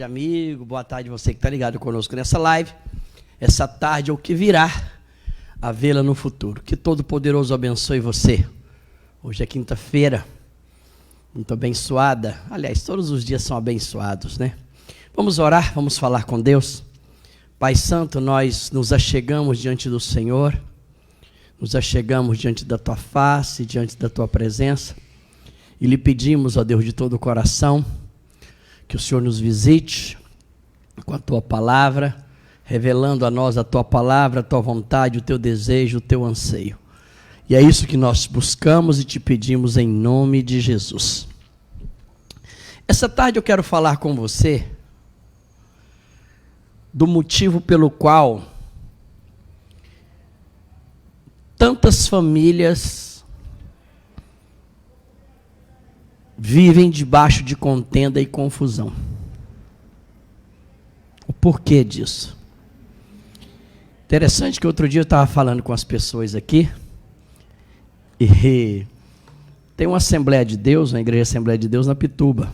Amigo, boa tarde você que está ligado conosco nessa live, essa tarde ou que virá a vê-la no futuro. Que Todo-Poderoso abençoe você. Hoje é quinta-feira, muito abençoada. Aliás, todos os dias são abençoados, né? Vamos orar, vamos falar com Deus. Pai Santo, nós nos achegamos diante do Senhor, nos achegamos diante da Tua face, diante da Tua presença e lhe pedimos, ó Deus, de todo o coração, que o Senhor nos visite com a Tua palavra, revelando a nós a Tua palavra, a Tua vontade, o Teu desejo, o Teu anseio. E é isso que nós buscamos e te pedimos em nome de Jesus. Essa tarde eu quero falar com você do motivo pelo qual tantas famílias vivem debaixo de contenda e confusão. O porquê disso? Interessante que outro dia eu estava falando com as pessoas aqui, e tem uma Assembleia de Deus, uma igreja Assembleia de Deus na Pituba,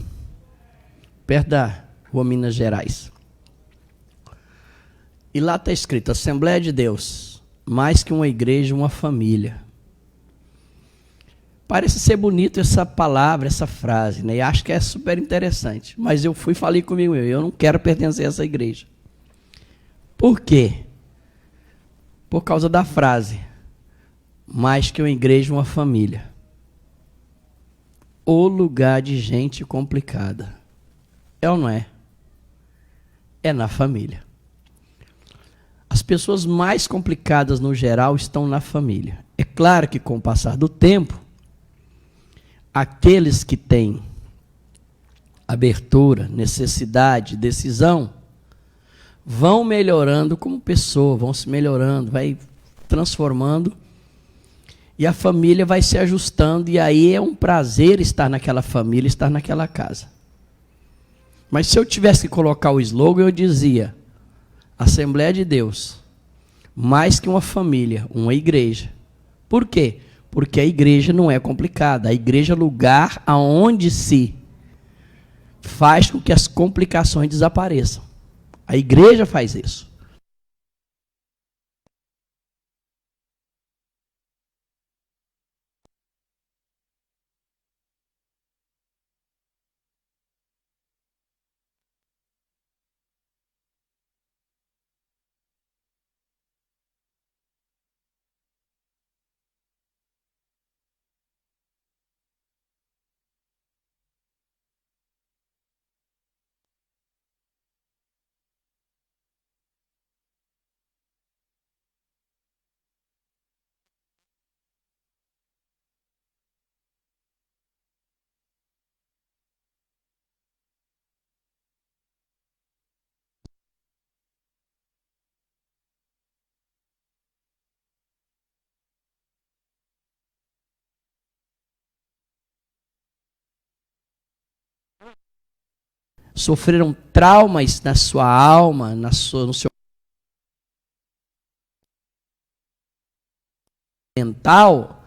perto da rua Minas Gerais. E lá está escrito, Assembleia de Deus, mais que uma igreja, uma família. Parece ser bonito essa palavra, essa frase, né? E acho que é super interessante. Mas eu fui e falei comigo, eu não quero pertencer a essa igreja. Por quê? Por causa da frase, mais que uma igreja, uma família. O lugar de gente complicada. É ou não é? É na família. As pessoas mais complicadas, no geral, estão na família. É claro que com o passar do tempo, aqueles que têm abertura, necessidade, decisão, vão melhorando como pessoa, vão se melhorando, vai transformando, e a família vai se ajustando, e aí é um prazer estar naquela família, estar naquela casa. Mas se eu tivesse que colocar o slogan, eu dizia, Assembleia de Deus, mais que uma família, uma igreja. Por quê? Porque a igreja não é complicada. A igreja é lugar aonde se faz com que as complicações desapareçam. A igreja faz isso. Sofreram traumas na sua alma, no seu mental.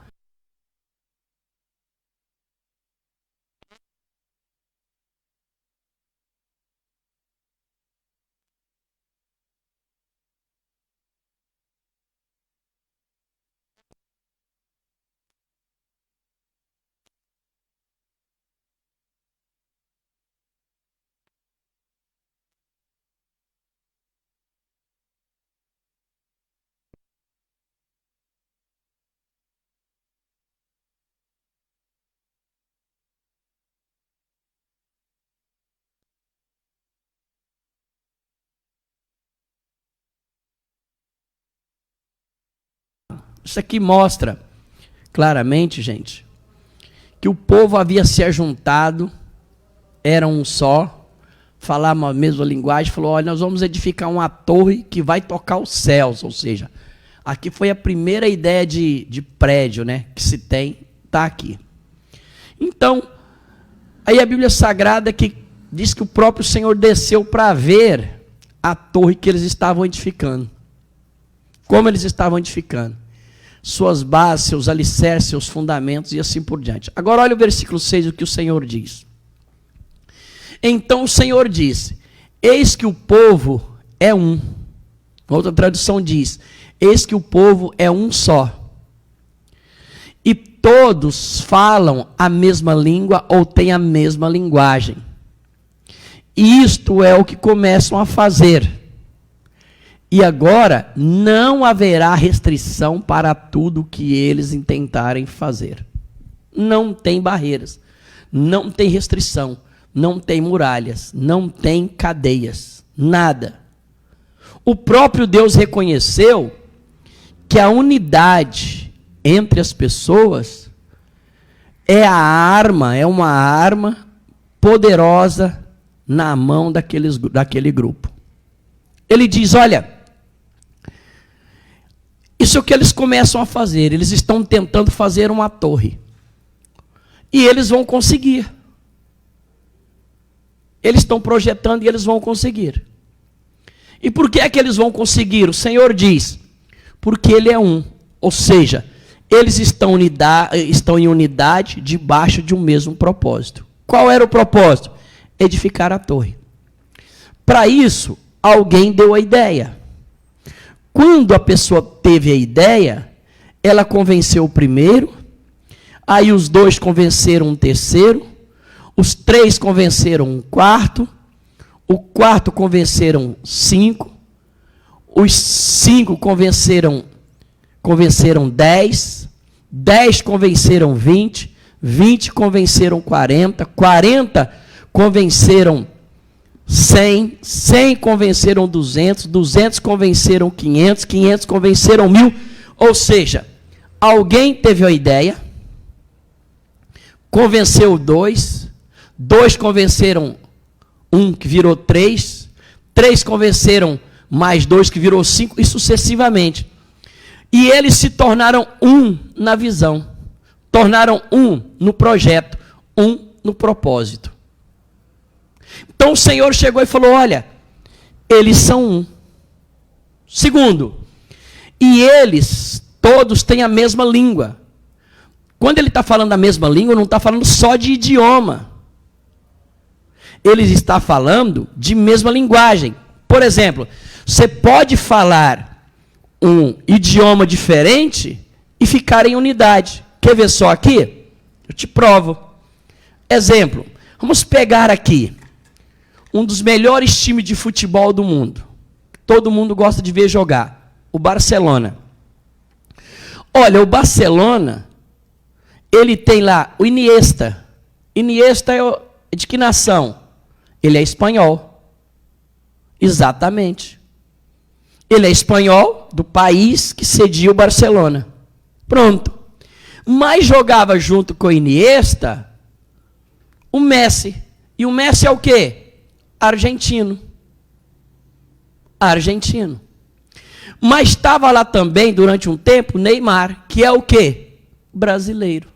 Isso aqui mostra claramente, gente, que o povo havia se ajuntado, era um só, falavam a mesma linguagem, falou, olha, nós vamos edificar uma torre que vai tocar os céus, ou seja, aqui foi a primeira ideia de prédio, né, que se tem, está aqui. Então, aí a Bíblia Sagrada que diz que o próprio Senhor desceu para ver a torre que eles estavam edificando. Como eles estavam edificando. Suas bases, seus alicerces, seus fundamentos e assim por diante. Agora olha o versículo 6, o que o Senhor diz. Então o Senhor disse, Eis que o povo é um. Outra tradução diz: eis que o povo é um só. E todos falam a mesma língua ou têm a mesma linguagem. E isto é o que começam a fazer. E agora não haverá restrição para tudo que eles intentarem fazer. Não tem barreiras, não tem restrição, não tem muralhas, não tem cadeias, nada. O próprio Deus reconheceu que a unidade entre as pessoas é uma arma poderosa na mão daquele grupo. Ele diz, olha, isso é o que eles começam a fazer, eles estão tentando fazer uma torre. E eles vão conseguir. Eles estão projetando e eles vão conseguir. E por que é que eles vão conseguir? O Senhor diz, porque Ele é um. Ou seja, eles estão em unidade debaixo de um mesmo propósito. Qual era o propósito? Edificar a torre. Para isso, alguém deu a ideia. Quando a pessoa teve a ideia, ela convenceu o primeiro, aí os dois convenceram um terceiro, os três convenceram um quarto, o quarto convenceram 5, os 5 convenceram 10, 10 convenceram 20, 20 convenceram 40, 40 convenceram 100, 100 convenceram 200, 200 convenceram 500, 500 convenceram 1000. Ou seja, alguém teve a ideia, convenceu 2, 2 convenceram 1 que virou 3, 3 convenceram mais 2 que virou 5 e sucessivamente. E eles se tornaram um na visão, tornaram um no projeto, um no propósito. Então o Senhor chegou e falou, olha, eles são um. Segundo, e eles todos têm a mesma língua. Quando ele está falando a mesma língua, não está falando só de idioma. Ele está falando de mesma linguagem. Por exemplo, você pode falar um idioma diferente e ficar em unidade. Quer ver só aqui? Eu te provo. Exemplo, vamos pegar aqui um dos melhores times de futebol do mundo. Todo mundo gosta de ver jogar. O Barcelona. Olha, o Barcelona, ele tem lá o Iniesta. Iniesta é de que nação? Ele é espanhol. Exatamente. Ele é espanhol do país que cedia o Barcelona. Pronto. Mas jogava junto com o Iniesta o Messi. E o Messi é o quê? Argentino. Argentino. Mas estava lá também, durante um tempo, Neymar, que é o quê? Brasileiro.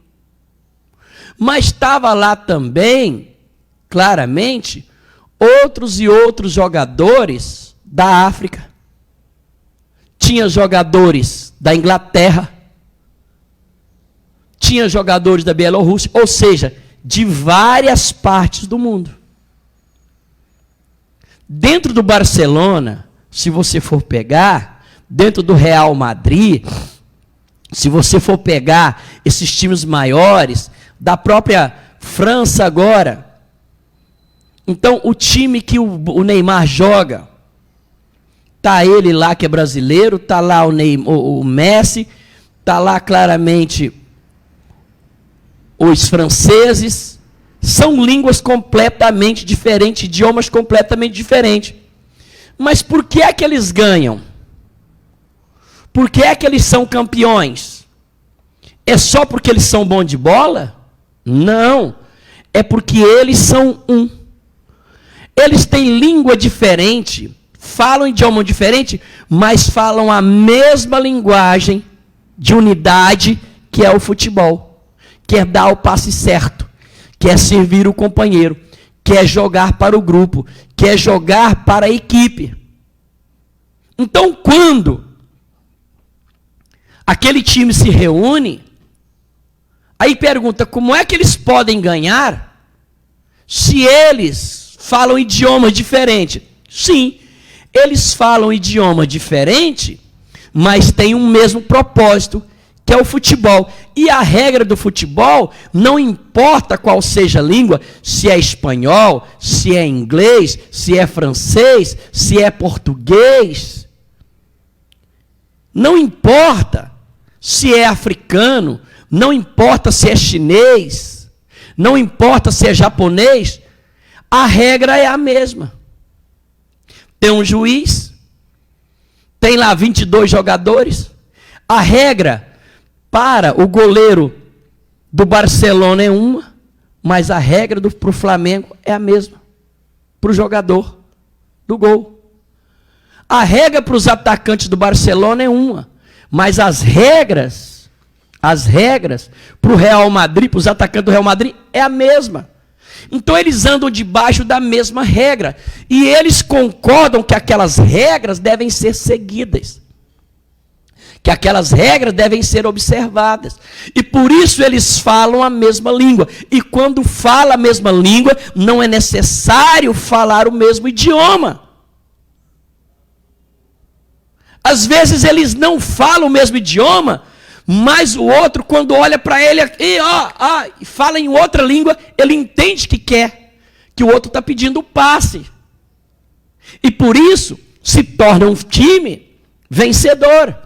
Mas estava lá também, claramente, outros e outros jogadores da África. Tinha jogadores da Inglaterra. Tinha jogadores da Bielorrússia, ou seja, de várias partes do mundo. Dentro do Barcelona, se você for pegar, dentro do Real Madrid, se você for pegar esses times maiores, da própria França agora, então o time que o Neymar joga, tá ele lá que é brasileiro, tá lá o Messi, tá lá claramente os franceses. São línguas completamente diferentes, idiomas completamente diferentes. Mas por que é que eles ganham? Por que é que eles são campeões? É só porque eles são bons de bola? Não. É porque eles são um. Eles têm língua diferente, falam idioma diferente, mas falam a mesma linguagem de unidade que é o futebol. Que é dar o passe certo. Quer servir o companheiro, quer jogar para o grupo, quer jogar para a equipe. Então, quando aquele time se reúne, aí pergunta, como é que eles podem ganhar se eles falam idiomas diferentes? Sim, eles falam idioma diferente, mas têm um mesmo propósito, que é o futebol. E a regra do futebol, não importa qual seja a língua, se é espanhol, se é inglês, se é francês, se é português, não importa se é africano, não importa se é chinês, não importa se é japonês, a regra é a mesma. Tem um juiz, tem lá 22 jogadores, a regra para o goleiro do Barcelona é uma, mas a regra para o Flamengo é a mesma, para o jogador do gol. A regra para os atacantes do Barcelona é uma, mas as regras para o Real Madrid, para os atacantes do Real Madrid, é a mesma. Então eles andam debaixo da mesma regra, e eles concordam que aquelas regras devem ser seguidas, que aquelas regras devem ser observadas, e por isso eles falam a mesma língua, e quando fala a mesma língua, não é necessário falar o mesmo idioma. Às vezes eles não falam o mesmo idioma, mas o outro, quando olha para ele e fala em outra língua, ele entende que quer, que o outro está pedindo o passe. E por isso se torna um time vencedor.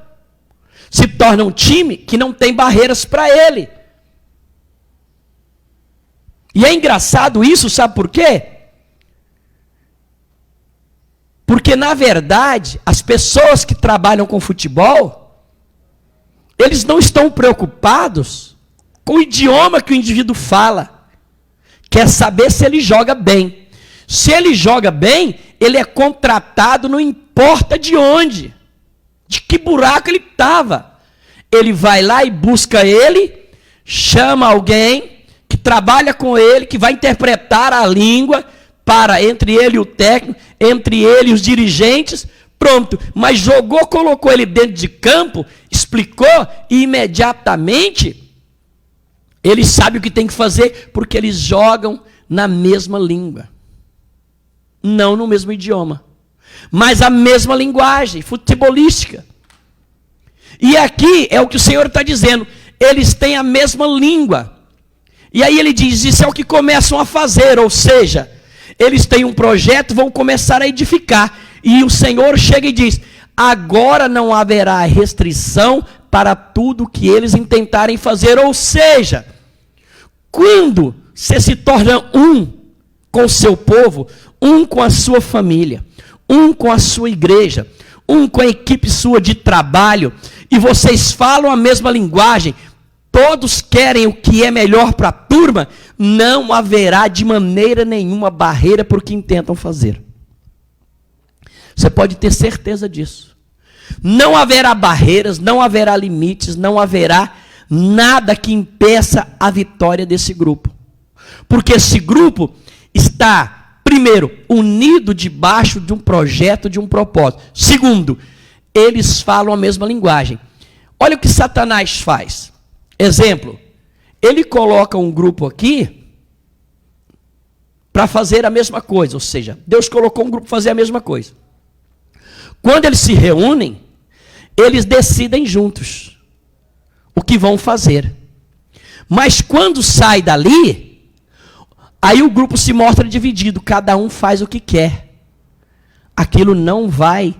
Se torna um time que não tem barreiras para ele. E é engraçado isso, sabe por quê? Porque, na verdade, as pessoas que trabalham com futebol, eles não estão preocupados com o idioma que o indivíduo fala. Quer saber se ele joga bem. Se ele joga bem, ele é contratado, não importa de onde, de que buraco ele estava. Ele vai lá e busca ele, chama alguém que trabalha com ele, que vai interpretar a língua para entre ele e o técnico, entre ele e os dirigentes. Pronto, mas jogou, colocou ele dentro de campo, explicou e imediatamente ele sabe o que tem que fazer, porque eles jogam na mesma língua. Não no mesmo idioma, mas a mesma linguagem futebolística. E aqui é o que o Senhor está dizendo, eles têm a mesma língua. E aí ele diz, isso é o que começam a fazer, ou seja, eles têm um projeto, vão começar a edificar. E o Senhor chega e diz, agora não haverá restrição para tudo que eles intentarem fazer. Ou seja, quando você se torna um com o seu povo, um com a sua família, um com a sua igreja, um com a equipe sua de trabalho, e vocês falam a mesma linguagem, todos querem o que é melhor para a turma, não haverá de maneira nenhuma barreira para o que intentam fazer. Você pode ter certeza disso. Não haverá barreiras, não haverá limites, não haverá nada que impeça a vitória desse grupo. Porque esse grupo está, primeiro, unido debaixo de um projeto, de um propósito. Segundo, eles falam a mesma linguagem. Olha o que Satanás faz. Exemplo, ele coloca um grupo aqui para fazer a mesma coisa. Ou seja, Deus colocou um grupo para fazer a mesma coisa. Quando eles se reúnem, eles decidem juntos o que vão fazer. Mas quando sai dali, aí o grupo se mostra dividido, cada um faz o que quer. Aquilo não vai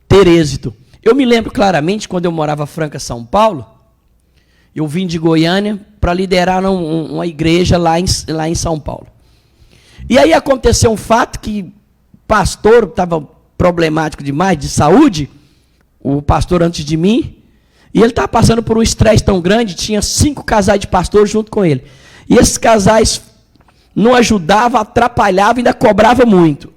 ter êxito. Eu me lembro claramente, quando eu morava em Franca, São Paulo, eu vim de Goiânia para liderar uma igreja lá em São Paulo. E aí aconteceu um fato que o pastor estava problemático demais, de saúde, o pastor antes de mim, e ele estava passando por um estresse tão grande, tinha 5 casais de pastores junto com ele. E esses casais não ajudavam, atrapalhavam, ainda cobravam muito.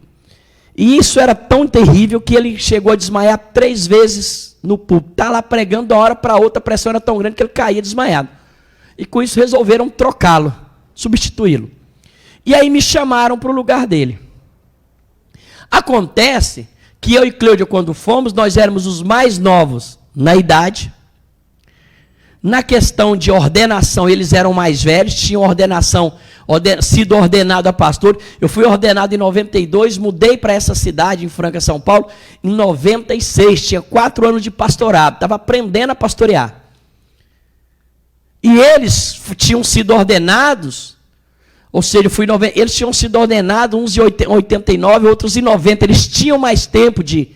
E isso era tão terrível que ele chegou a desmaiar 3 vezes no púlpito. Está lá pregando de uma hora para outra, a pressão era tão grande que ele caía desmaiado. E com isso resolveram trocá-lo, substituí-lo. E aí me chamaram para o lugar dele. Acontece que eu e Cleudia, quando fomos, nós éramos os mais novos na idade, Na questão de ordenação, eles eram mais velhos, tinham sido ordenado a pastor. Eu fui ordenado em 92, mudei para essa cidade, em Franca, São Paulo, em 96. Tinha 4 anos de pastorado, estava aprendendo a pastorear. E eles tinham sido ordenados, ou seja, eles tinham sido ordenados, uns em 89, outros em 90. Eles tinham mais tempo de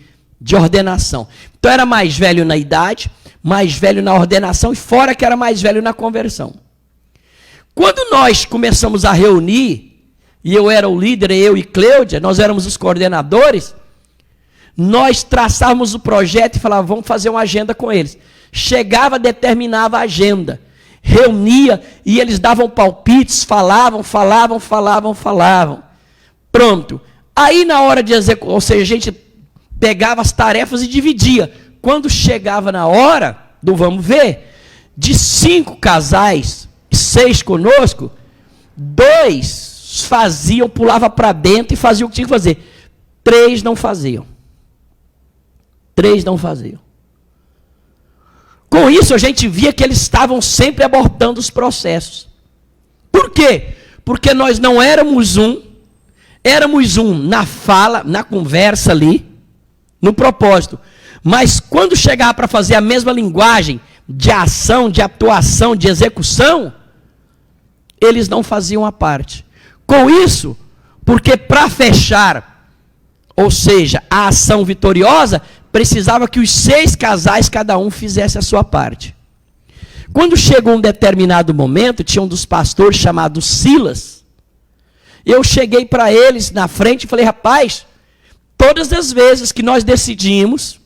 ordenação. Então era mais velho na idade, mais velho na ordenação, e fora que era mais velho na conversão. Quando nós começamos a reunir, e eu era o líder, eu e Cleudia, nós éramos os coordenadores, nós traçávamos o projeto e falávamos, vamos fazer uma agenda com eles. Chegava, determinava a agenda, reunia, e eles davam palpites, falavam. Pronto. Aí na hora de executar, ou seja, a gente pegava as tarefas e dividia. Quando chegava na hora do vamos ver, de 5 casais, 6 conosco, 2 faziam, pulavam para dentro e faziam o que tinha que fazer. 3 não faziam. 3 não faziam. Com isso a gente via que eles estavam sempre abortando os processos. Por quê? Porque nós não éramos um na fala, na conversa ali, no propósito. Mas quando chegava para fazer a mesma linguagem de ação, de atuação, de execução, eles não faziam a parte. Com isso, porque para fechar, ou seja, a ação vitoriosa, precisava que os 6 casais, cada um fizesse a sua parte. Quando chegou um determinado momento, tinha um dos pastores chamado Silas, eu cheguei para eles na frente e falei, rapaz, todas as vezes que nós decidimos,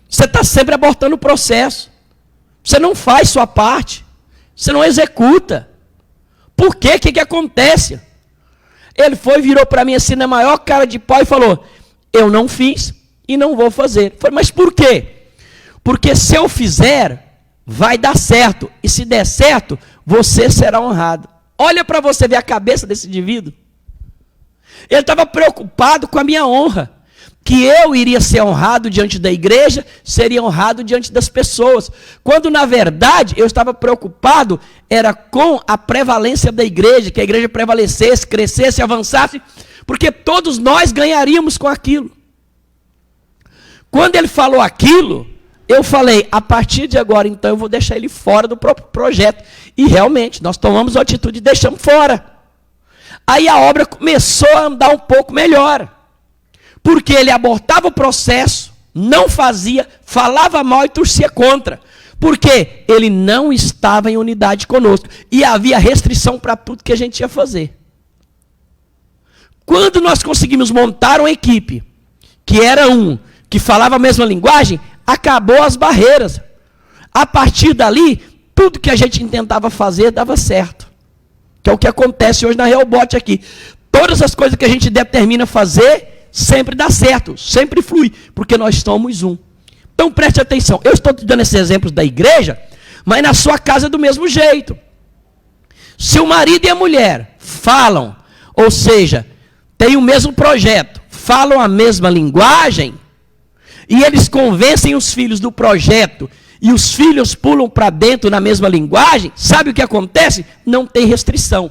você está sempre abortando o processo. Você não faz sua parte. Você não executa. Por quê? O que acontece? Ele virou para mim assim na maior cara de pau e falou, eu não fiz e não vou fazer. Eu falei, mas por quê? Porque se eu fizer, vai dar certo. E se der certo, você será honrado. Olha para você ver a cabeça desse indivíduo. Ele estava preocupado com a minha honra. Que eu iria ser honrado diante da igreja, seria honrado diante das pessoas. Quando, na verdade, eu estava preocupado, era com a prevalência da igreja, que a igreja prevalecesse, crescesse, avançasse, porque todos nós ganharíamos com aquilo. Quando ele falou aquilo, eu falei, a partir de agora, então, eu vou deixar ele fora do próprio projeto. E realmente, nós tomamos a atitude e deixamos fora. Aí a obra começou a andar um pouco melhor. Porque ele abortava o processo, não fazia, falava mal e torcia contra. Porque ele não estava em unidade conosco. E havia restrição para tudo que a gente ia fazer. Quando nós conseguimos montar uma equipe, que era que falava a mesma linguagem, acabou as barreiras. A partir dali, tudo que a gente tentava fazer dava certo. Que é o que acontece hoje na Realbot aqui. Todas as coisas que a gente determina fazer, sempre dá certo, sempre flui, porque nós somos um. Então preste atenção, eu estou te dando esses exemplos da igreja, mas na sua casa é do mesmo jeito. Se o marido e a mulher falam, ou seja, têm o mesmo projeto, falam a mesma linguagem, e eles convencem os filhos do projeto, e os filhos pulam para dentro na mesma linguagem, sabe o que acontece? Não tem restrição.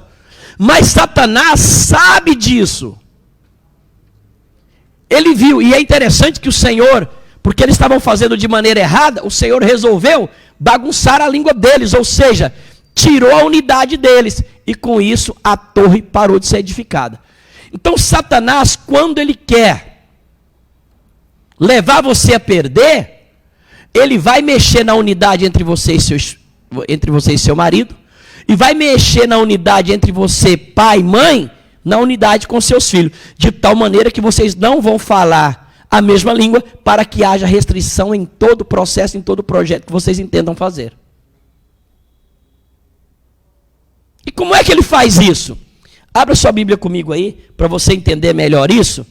Mas Satanás sabe disso. Ele viu, e é interessante que o Senhor, porque eles estavam fazendo de maneira errada, o Senhor resolveu bagunçar a língua deles, ou seja, tirou a unidade deles, e com isso a torre parou de ser edificada. Então Satanás, quando ele quer levar você a perder, ele vai mexer na unidade entre você e seu marido, e vai mexer na unidade entre você, pai e mãe, na unidade com seus filhos, de tal maneira que vocês não vão falar a mesma língua, para que haja restrição em todo o processo, em todo o projeto que vocês entendam fazer. E como é que ele faz isso? Abra sua Bíblia comigo aí, para você entender melhor isso.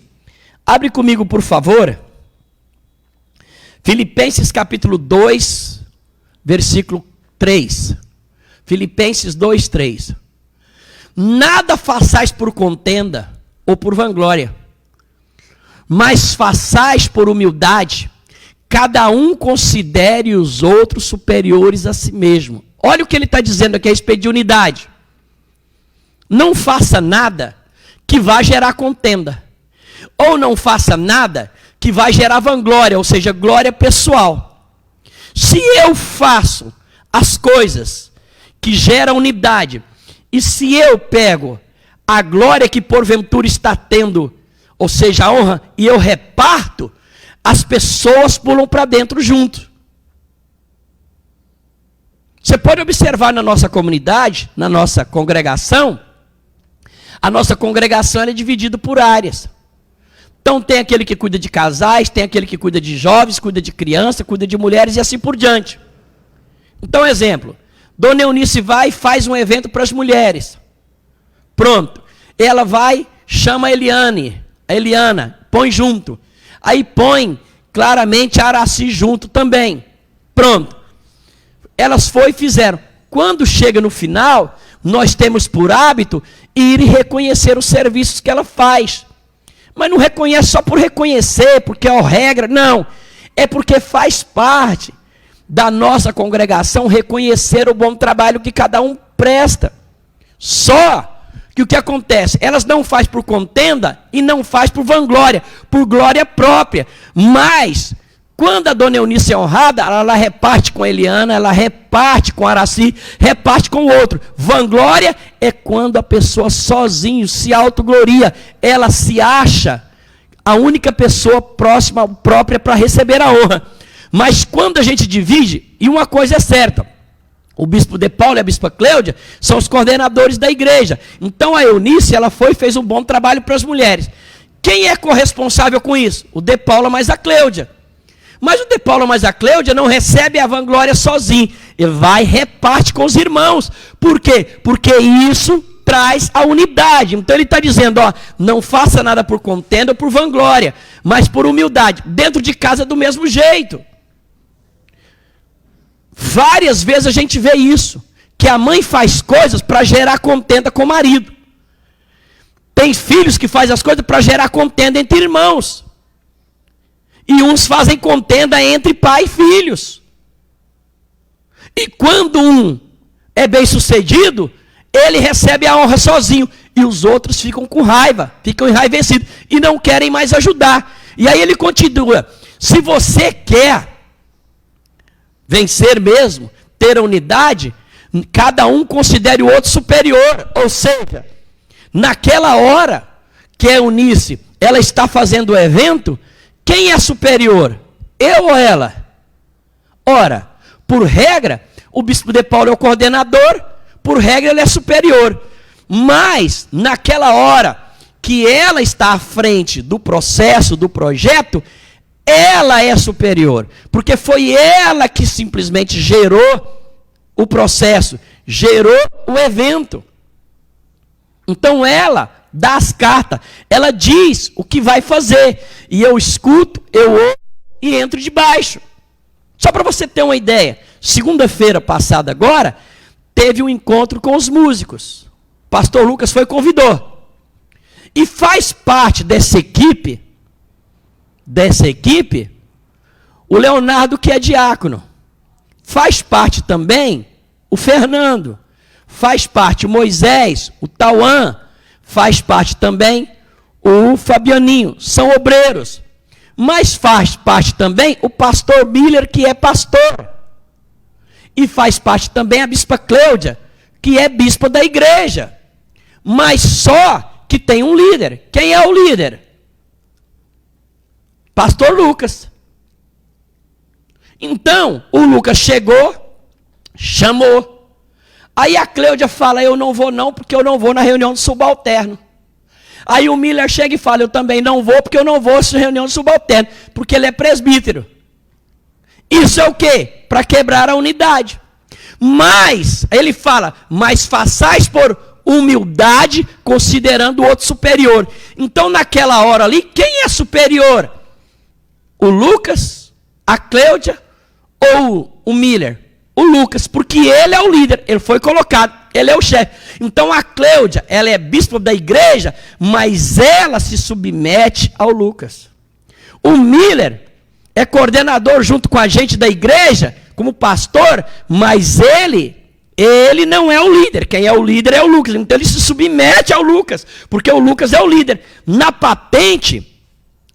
Abre comigo, por favor, Filipenses capítulo 2, versículo 3. Filipenses 2, 3. Nada façais por contenda ou por vanglória, mas façais por humildade, cada um considere os outros superiores a si mesmo. Olha o que ele está dizendo aqui a respeito de unidade. Não faça nada que vá gerar contenda. Ou não faça nada que vai gerar vanglória, ou seja, glória pessoal. Se eu faço as coisas que geram unidade, e se eu pego a glória que porventura está tendo, ou seja, a honra, e eu reparto, as pessoas pulam para dentro junto. Você pode observar na nossa comunidade, na nossa congregação, a nossa congregação é dividida por áreas. Então tem aquele que cuida de casais, tem aquele que cuida de jovens, cuida de crianças, cuida de mulheres e assim por diante. Então, exemplo, Dona Eunice vai e faz um evento para as mulheres. Pronto. Ela vai, chama a Eliana, põe junto. Aí põe claramente a Araci junto também. Pronto. Elas foram e fizeram. Quando chega no final, nós temos por hábito ir e reconhecer os serviços que ela faz. Mas não reconhece só por reconhecer, porque é a regra. Não. É porque faz parte da nossa congregação reconhecer o bom trabalho que cada um presta. Só que o que acontece? Elas não fazem por contenda e não fazem por vanglória, por glória própria. Mas, quando a Dona Eunice é honrada, ela reparte com a Eliana, ela reparte com a Araci, reparte com o outro. Vanglória é quando a pessoa sozinho se autogloria, ela se acha a única pessoa próxima, própria para receber a honra. Mas quando a gente divide, e uma coisa é certa, o bispo de Paulo e a bispa Cléudia são os coordenadores da igreja. Então a Eunice, ela foi e fez um bom trabalho para as mulheres. Quem é corresponsável com isso? O de Paula mais a Cléudia. Mas o de Paula mais a Cléudia não recebe a vanglória sozinho. Ele vai e reparte com os irmãos. Por quê? Porque isso traz a unidade. Então ele está dizendo, ó, não faça nada por contenda ou por vanglória, mas por humildade. Dentro de casa do mesmo jeito. Várias vezes a gente vê isso, que a mãe faz coisas para gerar contenda com o marido. Tem filhos que fazem as coisas para gerar contenda entre irmãos. E uns fazem contenda entre pai e filhos. E quando um é bem sucedido, ele recebe a honra sozinho. E os outros ficam com raiva, ficam enraivecidos e não querem mais ajudar. E aí ele continua, se você quer vencer mesmo, ter a unidade, cada um considere o outro superior. Ou seja, naquela hora que a Eunice, ela está fazendo o evento, quem é superior? Eu ou ela? Ora, por regra, o bispo de Paulo é o coordenador, por regra ele é superior. Mas, naquela hora que ela está à frente do processo, do projeto, ela é superior, porque foi ela que simplesmente gerou o processo, gerou o evento. Então ela dá as cartas, ela diz o que vai fazer, e eu escuto, eu ouço e entro debaixo. Só para você ter uma ideia, segunda-feira passada agora, teve um encontro com os músicos. Pastor Lucas foi e convidou. E faz parte dessa equipe, o Leonardo, que é diácono. Faz parte também o Fernando. Faz parte o Moisés, o Tauan. Faz parte também o Fabianinho. São obreiros. Mas faz parte também o pastor Miller, que é pastor. E faz parte também a bispa Cléudia, que é bispa da igreja. Mas só que tem um líder. Quem é o líder? Pastor Lucas. Então, o Lucas chegou, chamou. Aí a Cléudia fala, eu não vou não, porque eu não vou na reunião do subalterno. Aí o Miller chega e fala, eu também não vou, porque eu não vou na reunião do subalterno, porque ele é presbítero. Isso é o quê? Para quebrar a unidade. Mas, ele fala, mas façais por humildade, considerando o outro superior. Então, naquela hora ali, quem é superior? O Lucas, a Cléudia ou o Miller? O Lucas, porque ele é o líder, ele foi colocado, ele é o chefe. Então a Cléudia, ela é bispo da igreja, mas ela se submete ao Lucas. O Miller é coordenador junto com a gente da igreja, como pastor, mas ele não é o líder. Quem é o líder é o Lucas. Então ele se submete ao Lucas, porque o Lucas é o líder. Na patente,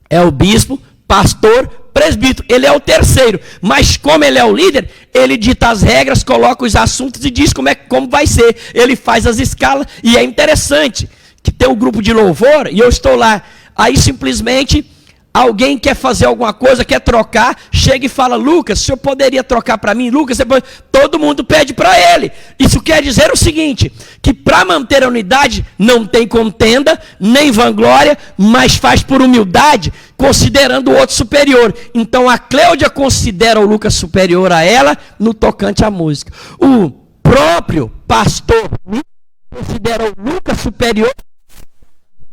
é o bispo, pastor, presbítero. Ele é o terceiro. Mas como ele é o líder, ele dita as regras, coloca os assuntos e diz como vai ser. Ele faz as escalas. E é interessante que tem um grupo de louvor e eu estou lá. Aí simplesmente alguém quer fazer alguma coisa, quer trocar, chega e fala: Lucas, o senhor poderia trocar para mim? Lucas, todo mundo pede para ele. Isso quer dizer o seguinte, que para manter a unidade não tem contenda, nem vanglória, mas faz por humildade, considerando o outro superior. Então a Cléudia considera o Lucas superior a ela no tocante à música. O próprio pastor considera o Lucas superior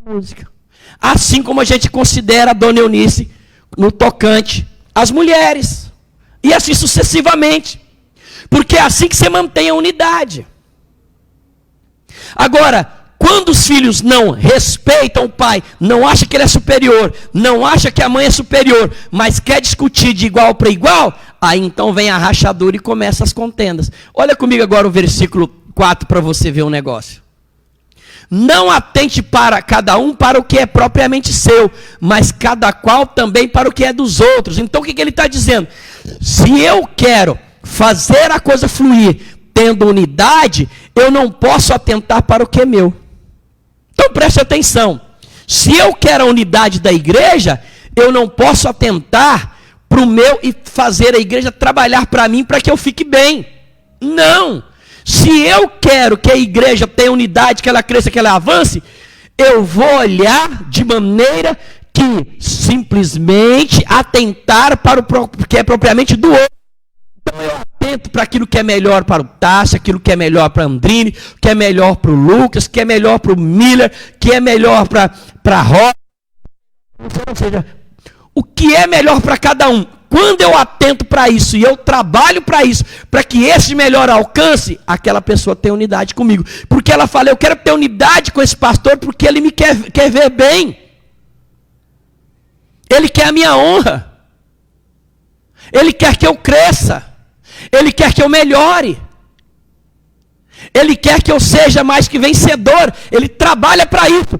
à música. Assim como a gente considera a Dona Eunice no tocante às mulheres. E assim sucessivamente. Porque é assim que você mantém a unidade. Agora, quando os filhos não respeitam o pai, não acham que ele é superior, não acham que a mãe é superior, mas quer discutir de igual para igual, aí então vem a rachadura e começa as contendas. Olha comigo agora o versículo 4 para você ver um negócio. Não atente para cada um para o que é propriamente seu, mas cada qual também para o que é dos outros. Então o que ele está dizendo? Se eu quero fazer a coisa fluir tendo unidade, eu não posso atentar para o que é meu. Então preste atenção. Se eu quero a unidade da igreja, eu não posso atentar para o meu e fazer a igreja trabalhar para mim para que eu fique bem. Não. Se eu quero que a igreja tenha unidade, que ela cresça, que ela avance, eu vou olhar de maneira que simplesmente atentar para o que é propriamente do outro. Então eu atento para aquilo que é melhor para o Tassi, aquilo que é melhor para a Andrine, que é melhor para o Lucas, que é melhor para o Miller, que é melhor para a Rosa. Ou seja, o que é melhor para cada um. Quando eu atento para isso e eu trabalho para isso, para que esse melhor alcance, aquela pessoa tem unidade comigo. Porque ela fala: eu quero ter unidade com esse pastor porque ele me quer ver bem. Ele quer a minha honra. Ele quer que eu cresça. Ele quer que eu melhore. Ele quer que eu seja mais que vencedor. Ele trabalha para isso.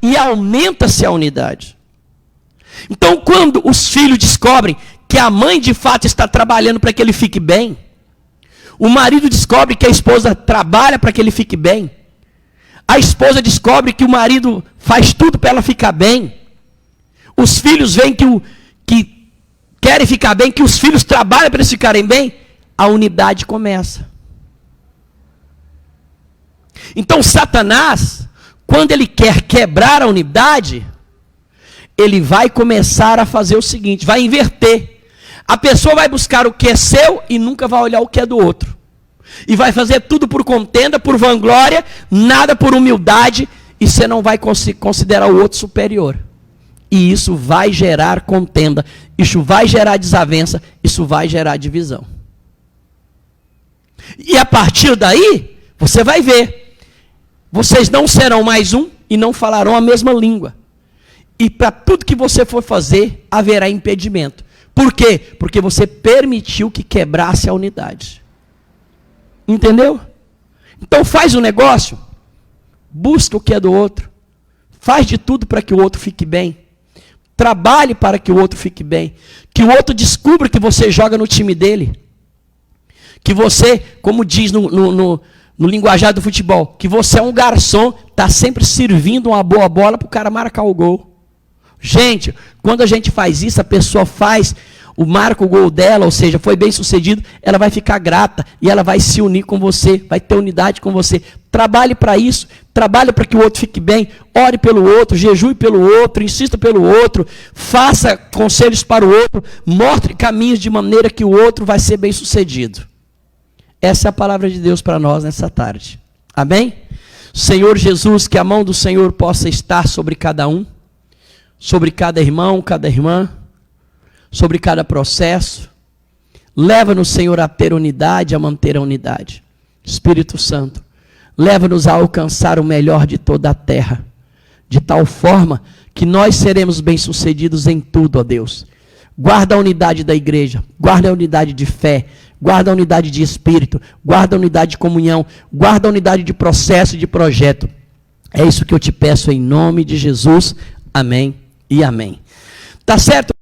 E aumenta-se a unidade. Então, quando os filhos descobrem que a mãe de fato está trabalhando para que ele fique bem, o marido descobre que a esposa trabalha para que ele fique bem, a esposa descobre que o marido faz tudo para ela ficar bem, os filhos veem que querem ficar bem, que os filhos trabalham para eles ficarem bem, a unidade começa. Então, Satanás, quando ele quer quebrar a unidade, ele vai começar a fazer o seguinte, vai inverter. A pessoa vai buscar o que é seu e nunca vai olhar o que é do outro. E vai fazer tudo por contenda, por vanglória, nada por humildade, e você não vai considerar o outro superior. E isso vai gerar contenda, isso vai gerar desavença, isso vai gerar divisão. E a partir daí, você vai ver. Vocês não serão mais um e não falarão a mesma língua. E para tudo que você for fazer, haverá impedimento. Por quê? Porque você permitiu que quebrasse a unidade. Entendeu? Então faz um negócio, busca o que é do outro, faz de tudo para que o outro fique bem, trabalhe para que o outro fique bem, que o outro descubra que você joga no time dele, que você, como diz no linguajar do futebol, que você é um garçom, está sempre servindo uma boa bola para o cara marcar o gol. Gente, quando a gente faz isso, a pessoa marca o gol dela, ou seja, foi bem sucedido, ela vai ficar grata e ela vai se unir com você, vai ter unidade com você. Trabalhe para isso, trabalhe para que o outro fique bem, ore pelo outro, jejue pelo outro, insista pelo outro, faça conselhos para o outro, mostre caminhos de maneira que o outro vai ser bem sucedido. Essa é a palavra de Deus para nós nessa tarde. Amém? Senhor Jesus, que a mão do Senhor possa estar sobre cada um, sobre cada irmão, cada irmã, sobre cada processo. Leva-nos, Senhor, a ter unidade, a manter a unidade. Espírito Santo, leva-nos a alcançar o melhor de toda a terra, de tal forma que nós seremos bem-sucedidos em tudo, ó Deus. Guarda a unidade da igreja, guarda a unidade de fé, guarda a unidade de espírito, guarda a unidade de comunhão, guarda a unidade de processo e de projeto. É isso que eu te peço em nome de Jesus. Amém e amém. Tá certo?